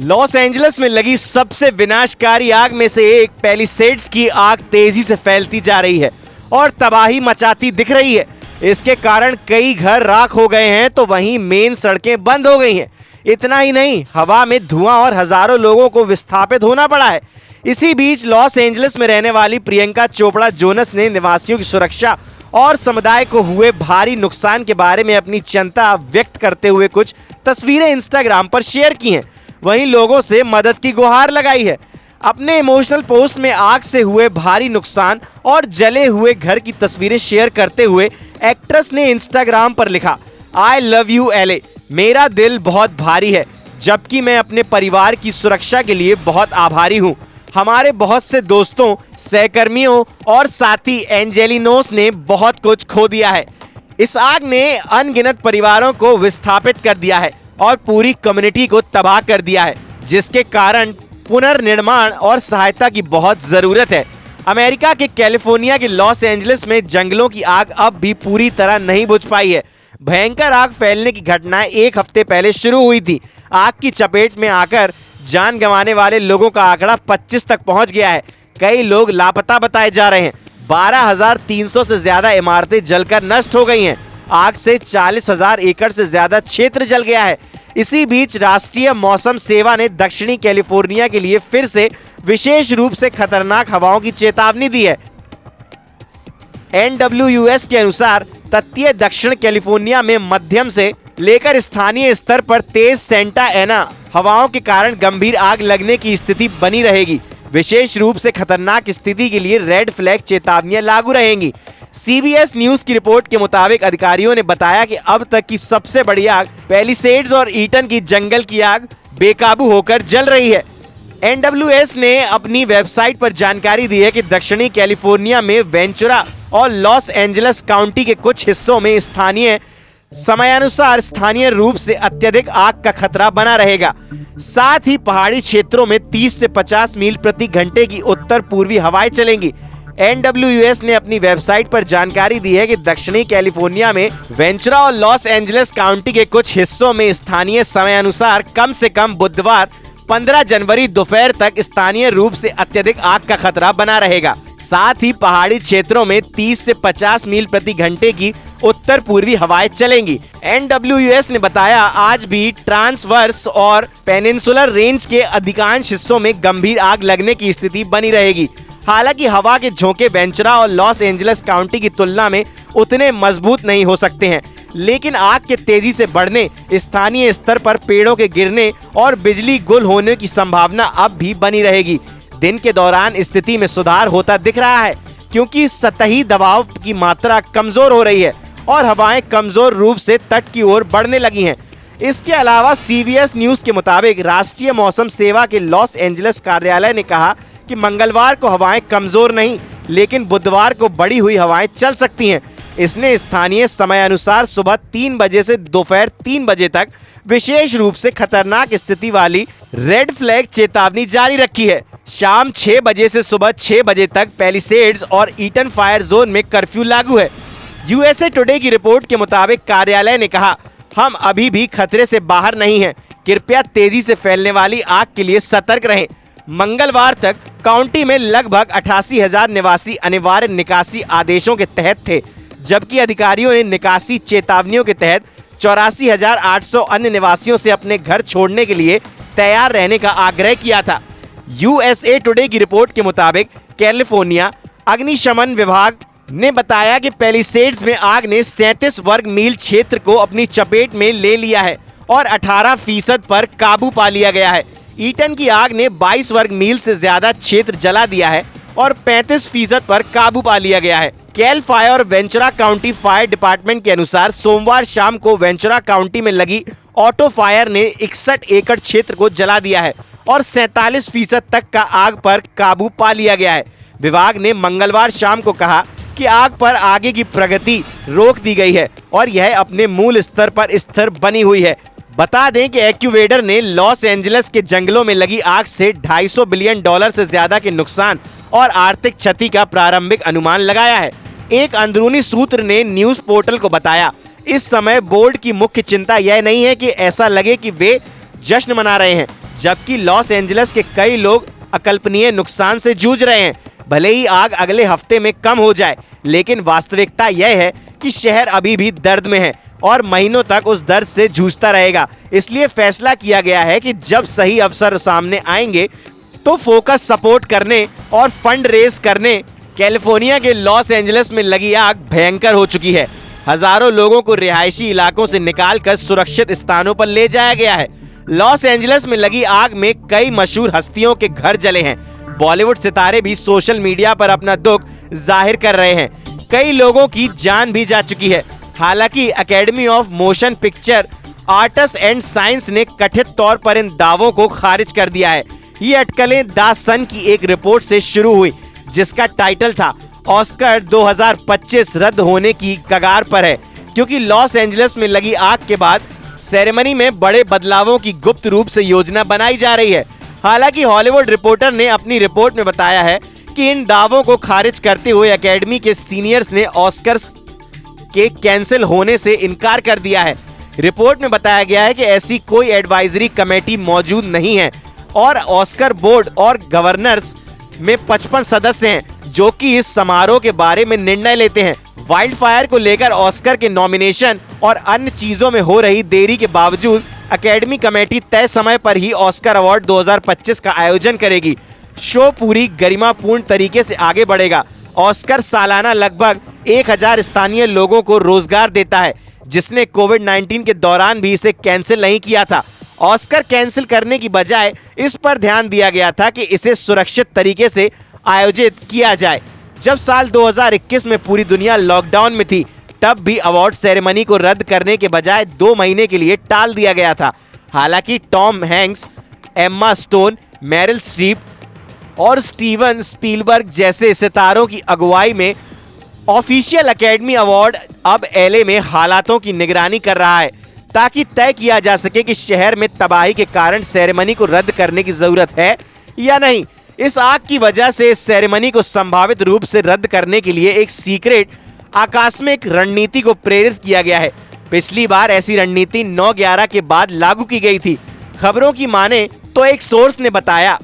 Los Angeles में लगी सबसे विनाशकारी आग में से एक पैलिसेड्स की आग तेजी से फैलती जा रही है और तबाही मचाती दिख रही है। इसके कारण कई घर राख हो गए हैं तो वहीं मेन सड़कें बंद हो गई हैं। इतना ही नहीं, हवा में धुआं और हजारों लोगों को विस्थापित होना पड़ा है। इसी बीच लॉस एंजलिस में रहने वाली प्रियंका चोपड़ा जोनस ने निवासियों की सुरक्षा और समुदाय को हुए भारी नुकसान के बारे में अपनी चिंता व्यक्त करते हुए कुछ तस्वीरें इंस्टाग्राम पर शेयर की हैं। वहीं लोगों से मदद की गुहार लगाई है। अपने इमोशनल पोस्ट में आग से हुए भारी नुकसान और जले हुए घर की तस्वीरें शेयर करते हुए एक्ट्रेस ने इंस्टाग्राम पर लिखा, आई लव यू LA, मेरा दिल बहुत भारी है, जबकि मैं अपने परिवार की सुरक्षा के लिए बहुत आभारी हूँ। हमारे बहुत से दोस्तों, सहकर्मियों और साथी एंजेलिनोस ने बहुत कुछ खो दिया है। इस आग ने अनगिनत परिवारों को विस्थापित कर दिया है और पूरी कम्युनिटी को तबाह कर दिया है, जिसके कारण पुनर्निर्माण और सहायता की बहुत जरूरत है। अमेरिका के कैलिफोर्निया के लॉस एंजलिस में जंगलों की आग अब भी पूरी तरह नहीं बुझ पाई है। भयंकर आग फैलने की घटनाएं एक हफ्ते पहले शुरू हुई थी। आग की चपेट में आकर जान गंवाने वाले लोगों का आंकड़ा 25 तक पहुंच गया है। कई लोग लापता बताए जा रहे हैं। 12,300 से ज्यादा इमारतें जलकर नष्ट हो गई हैं। आग से 40,000 एकड़ से ज्यादा क्षेत्र जल गया है। इसी बीच राष्ट्रीय मौसम सेवा ने दक्षिणी कैलिफोर्निया के लिए फिर से विशेष रूप से खतरनाक हवाओं की चेतावनी दी है। NWS के अनुसार तटीय दक्षिण कैलिफोर्निया में मध्यम से लेकर स्थानीय स्तर पर तेज सेंटा एना हवाओं के कारण गंभीर आग लगने की स्थिति बनी रहेगी। विशेष रूप से खतरनाक स्थिति के लिए रेड फ्लैग चेतावनियां लागू रहेंगी। CBS न्यूज की रिपोर्ट के मुताबिक अधिकारियों ने बताया कि अब तक की सबसे बड़ी आग पैलिसेड्स और ईटन की जंगल की आग बेकाबू होकर जल रही है। NWS ने अपनी वेबसाइट पर जानकारी दी है कि दक्षिणी कैलिफोर्निया में वेंचुरा और लॉस एंजलिस काउंटी के कुछ हिस्सों में स्थानीय समयानुसार स्थानीय रूप से अत्यधिक आग का खतरा बना रहेगा। साथ ही पहाड़ी क्षेत्रों में 30 से 50 मील प्रति घंटे की उत्तर पूर्वी हवाएं चलेंगी। NWS ने अपनी वेबसाइट पर जानकारी दी है कि दक्षिणी कैलिफोर्निया में वेंचुरा और लॉस एंजलिस काउंटी के कुछ हिस्सों में स्थानीय समयानुसार कम से कम बुधवार 15 जनवरी दोपहर तक स्थानीय रूप से अत्यधिक आग का खतरा बना रहेगा। साथ ही पहाड़ी क्षेत्रों में 30 से 50 मील प्रति घंटे की उत्तर पूर्वी हवाएं चलेंगी। NWS ने बताया, आज भी ट्रांसवर्स और पेनिनसुलर रेंज के अधिकांश हिस्सों में गंभीर आग लगने की स्थिति बनी रहेगी। हालांकि हवा के झोंके वेंचुरा और लॉस एंजलिस काउंटी की तुलना में उतने मजबूत नहीं हो सकते हैं, लेकिन आग के तेजी से बढ़ने, स्थानीय स्तर पर पेड़ों के गिरने और बिजली गुल होने की संभावना अब भी बनी रहेगी। दिन के दौरान स्थिति में सुधार होता दिख रहा है, क्योंकि सतही दबाव की मात्रा कमजोर हो रही है और हवाएं कमजोर रूप से तट की ओर बढ़ने लगी हैं। इसके अलावा CBS न्यूज के मुताबिक राष्ट्रीय मौसम सेवा के लॉस एंजलिस कार्यालय ने कहा कि मंगलवार को हवाएं कमजोर नहीं, लेकिन बुधवार को बढ़ी हुई हवाएं चल सकती हैं। इसने स्थानीय समय अनुसार सुबह 3 बजे से दोपहर 3 बजे तक विशेष रूप से खतरनाक स्थिति वाली रेड फ्लैग चेतावनी जारी रखी है। शाम 6 बजे से सुबह 6 बजे तक पैलिसेड्स और ईटन फायर जोन में कर्फ्यू लागू है। USA टुडे की रिपोर्ट के मुताबिक कार्यालय ने कहा, हम अभी भी खतरे से बाहर नहीं हैं। कृपया तेजी से फैलने वाली आग के लिए सतर्क रहें। मंगलवार तक काउंटी में लगभग 88,000 निवासी अनिवार्य निकासी आदेशों के तहत थे, जबकि अधिकारियों ने निकासी चेतावनियों के तहत 84,800 अन्य निवासियों से अपने घर छोड़ने के लिए तैयार रहने का आग्रह किया था। USA टुडे की रिपोर्ट के मुताबिक कैलिफोर्निया अग्निशमन विभाग ने बताया कि पैलिसेड्स में आग ने 37 वर्ग मील क्षेत्र को अपनी चपेट में ले लिया है और 18% पर काबू पा लिया गया है। ईटन की आग ने 22 वर्ग मील से ज्यादा क्षेत्र जला दिया है और 35% पर काबू पा लिया गया है। कैल फायर और वेंचुरा काउंटी फायर डिपार्टमेंट के अनुसार सोमवार शाम को वेंचुरा काउंटी में लगी ऑटो फायर ने 61 एकड़ क्षेत्र को जला दिया है और 47% तक का आग पर काबू पा लिया गया है। विभाग ने मंगलवार शाम को कहा कि आग पर आगे की प्रगति रोक दी गई है और यह अपने मूल स्तर पर स्थिर बनी हुई है। बता दें कि एक्यूवेडर ने लॉस एंजलिस के जंगलों में लगी आग से $250 बिलियन से ज्यादा के नुकसान और आर्थिक क्षति का प्रारंभिक अनुमान लगाया है। एक अंदरूनी सूत्र ने न्यूज पोर्टल को बताया, इस समय बोर्ड की मुख्य चिंता यह नहीं है कि ऐसा लगे कि वे जश्न मना रहे हैं, जबकि लॉस एंजलिस के कई लोग अकल्पनीय नुकसान से जूझ रहे हैं। भले ही आग अगले हफ्ते में कम हो जाए, लेकिन वास्तविकता यह है कि शहर अभी भी दर्द में है और महीनों तक उस दर्द से जूझता रहेगा। इसलिए फैसला किया गया है कि जब सही अवसर सामने आएंगे तो फोकस सपोर्ट करने और फंड रेज करने। कैलिफोर्निया के लॉस एंजलिस में लगी आग भयंकर हो चुकी है। हजारों लोगों को रिहायशी इलाकों से निकालकर सुरक्षित स्थानों पर ले जाया गया है। लॉस एंजलिस में लगी आग में कई मशहूर हस्तियों के घर जले हैं। बॉलीवुड सितारे भी सोशल मीडिया पर अपना दुख जाहिर कर रहे हैं। कई लोगों की जान भी जा चुकी है। हालांकि academy of motion picture arts and science ने कथित तौर पर इन दावों को खारिज कर दिया है। ये अटकलें द सन की एक रिपोर्ट से शुरू हुई, जिसका टाइटल था ऑस्कर 2025 रद्द होने की कगार पर है, क्योंकि लॉस एंजलिस में लगी आग के बाद सेरेमनी में बड़े बदलावों की गुप्त रूप से योजना बनाई जा रही है। हालांकि हॉलीवुड रिपोर्टर ने अपनी रिपोर्ट में बताया है कि इन दावों को खारिज करते हुए एकेडमी के सीनियर्स ने ऑस्कर्स के कैंसिल होने से इनकार कर दिया है। रिपोर्ट में बताया गया है कि ऐसी कोई एडवाइजरी कमेटी मौजूद नहीं है और ऑस्कर बोर्ड और गवर्नर्स में 55 सदस्य हैं जो कि इस समारोह के बारे में निर्णय लेते हैं। वाइल्ड फायर को लेकर ऑस्कर के नॉमिनेशन और अन्य चीजों में हो रही देरी के बावजूद एकेडमी कमेटी तय समय पर ही ऑस्कर अवार्ड 2025 का आयोजन करेगी। शो पूरी गरिमापूर्ण तरीके से आगे बढ़ेगा। ऑस्कर सालाना लगभग 1000 स्थानीय लोगों को रोजगार देता है, जिसने कोविड-19 के दौरान भी इसे कैंसिल नहीं किया था। ऑस्कर कैंसिल करने की बजाय इस पर ध्यान दिया गया था कि इसे सुरक्षित तरीके से आयोजित किया जाए। जब साल 2021 में पूरी दुनिया लॉकडाउन में थी, तब भी अवार्ड सेरेमनी को रद्द करने के बजाय 2 महीने के लिए टाल दिया गया था। हालांकि Tom Hanks, Emma stone, Meryl Streep और स्टीवन स्पीलबर्ग जैसे सितारों की अगुवाई में ऑफिशियल एकेडमी अवार्ड अब एलए में हालातों की निगरानी कर रहा है, ताकि तय किया जा सके कि शहर में तबाही के कारण सेरेमनी को रद्द करने की जरूरत है या नहीं। इस आग की वजह से इस सेरेमनी को संभावित रूप से रद्द करने के लिए एक सीक्रेट आकस्मिक रणनीति को प्रेरित किया गया है। पिछली बार ऐसी रणनीति 9/11 के बाद लागू की गई थी। खबरों की माने तो एक सोर्स ने बताया,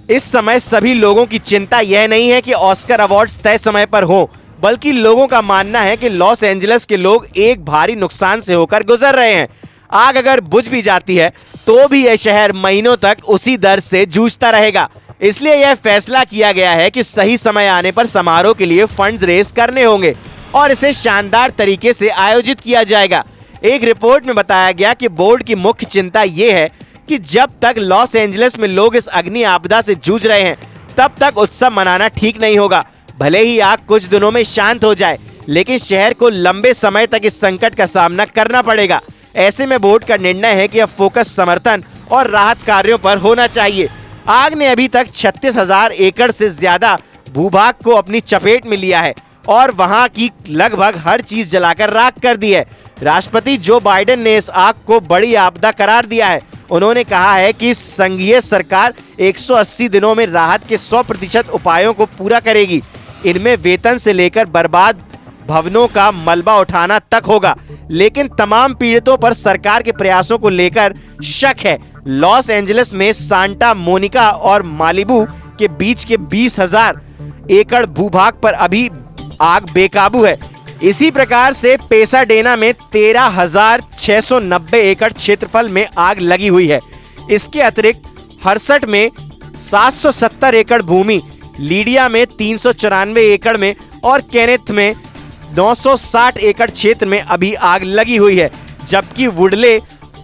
इस समय सभी लोगों की चिंता यह नहीं है कि ऑस्कर अवार्ड्स तय समय पर हो, बल्कि लोगों का मानना है कि लॉस एंजलिस के लोग एक भारी नुकसान से होकर गुजर रहे हैं। आग अगर बुझ भी जाती है तो भी यह शहर महीनों तक उसी दर्द से जूझता रहेगा। इसलिए यह फैसला किया गया है कि सही समय आने पर समारोह के लिए फंड्स रेज करने होंगे और इसे शानदार तरीके से आयोजित किया जाएगा। एक रिपोर्ट में बताया गया कि बोर्ड की मुख्य चिंता ये है कि जब तक लॉस एंजलिस में लोग इस अग्नि आपदा से जूझ रहे हैं, तब तक उत्सव मनाना ठीक नहीं होगा। भले ही आग कुछ दिनों में शांत हो जाए, लेकिन शहर को लंबे समय तक इस संकट का सामना करना पड़ेगा। ऐसे में बोर्ड का निर्णय है कि अब फोकस समर्थन और राहत कार्यों पर होना चाहिए। आग ने अभी तक 36,000 एकड़ से ज्यादा भूभाग को अपनी चपेट में लिया है और वहां की लगभग हर चीज जलाकर राख कर दी है। राष्ट्रपति जो बाइडेन ने इस आग को बड़ी आपदा करार दिया है। उन्होंने कहा है कि संघीय सरकार 180 दिनों में राहत के 100% उपायों को पूरा करेगी। इनमें वेतन से लेकर बर्बाद भवनों का मलबा उठाना तक होगा, लेकिन तमाम पीड़ितों पर सरकार के प्रयासों को लेकर शक है। लॉस एंजलिस में सांता मोनिका और मालिबू के बीच के 20,000 एकड़ भूभाग पर अभी आग बेकाबू है। इसी प्रकार से पेसाडेना में 13,690 एकड़ क्षेत्रफल में आग लगी हुई है। इसके अतिरिक्त हर्सट में 770 एकड़ भूमि, लीडिया में 394 एकड़ में और केनेथ में 960 एकड़ क्षेत्र में अभी आग लगी हुई है, जबकि वुडले,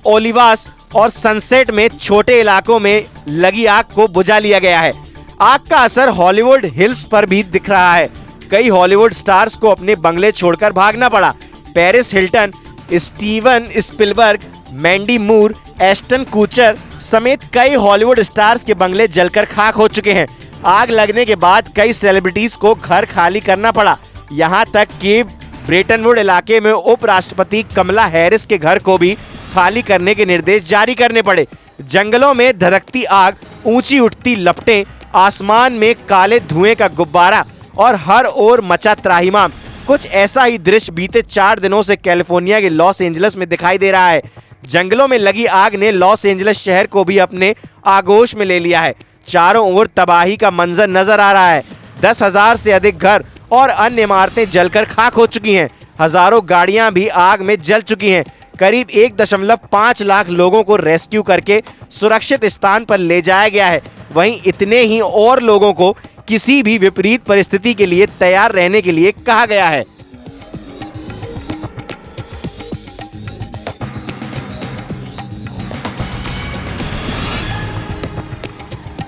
ओलिवास और सनसेट में छोटे इलाकों में लगी आग को बुझा लिया गया है। आग का असर हॉलीवुड हिल्स पर भी दिख रहा है। कई हॉलीवुड स्टार्स को अपने बंगले छोड़कर भागना पड़ा। Paris Hilton, Steven Spielberg, Mandy मूर, एस्टन कूचर समेत कई हॉलीवुड स्टार्स के बंगले जलकर खाक हो चुके हैं। आग लगने के बाद कई सेलिब्रिटीज को घर खाली करना पड़ा। यहाँ तक कि ब्रेटनवुड इलाके में उपराष्ट्रपति कमला हैरिस के घर को भी खाली करने के निर्देश जारी करने पड़े। जंगलों में धधकती आग, ऊंची उठती लपटें, आसमान में काले धुएं का गुब्बारा और हर ओर मचा त्राहिमाम। कुछ ऐसा ही दृश्य बीते 4 दिनों से कैलिफोर्निया के लॉस एंजलिस में दिखाई दे रहा है, जंगलों में लगी आग ने लॉस एंजलिस शहर को भी अपने आगोश में ले लिया है। चारों ओर तबाही का मंजर नजर आ रहा है। 10,000 से अधिक घर और अन्य इमारतें जलकर खाक हो चुकी हैं। हजारों गाड़ियां भी आग में जल चुकी हैं। करीब 1.5 लाख लोगों को रेस्क्यू करके सुरक्षित स्थान पर ले जाया गया है। वहीं इतने ही और लोगों को किसी भी विपरीत परिस्थिति के लिए तैयार रहने के लिए कहा गया है।